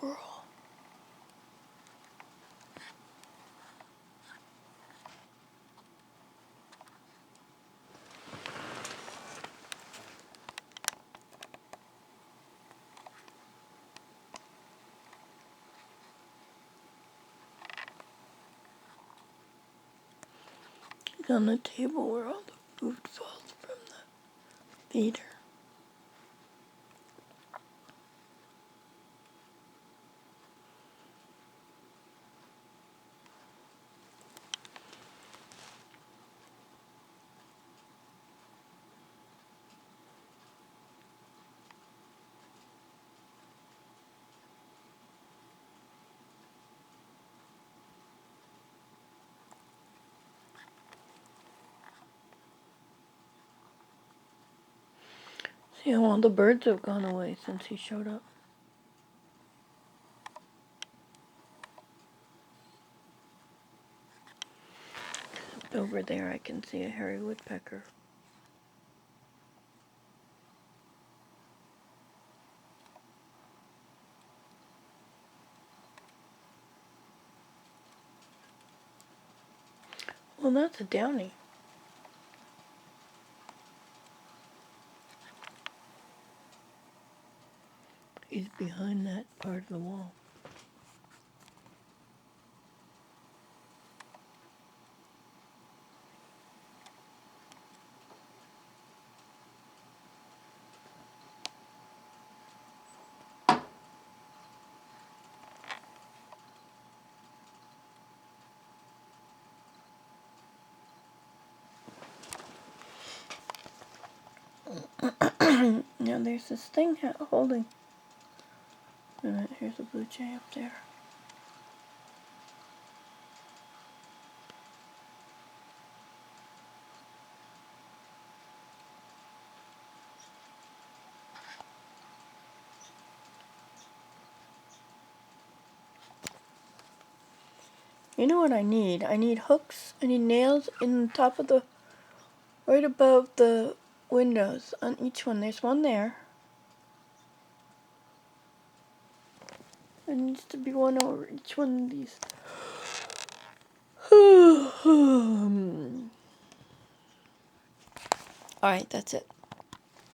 squirrel. He's on the table where all the food falls from the feeder. See how all the birds have gone away since he showed up. Over there I can see a hairy woodpecker. Well, that's a downy. He's behind that part of the wall. Now there's this thing holding. Here's a blue jay up there. You know what I need? I need hooks. I need nails in the top of the, right above the windows on each one. There's one there. There needs to be one over each one of these. Alright, that's it.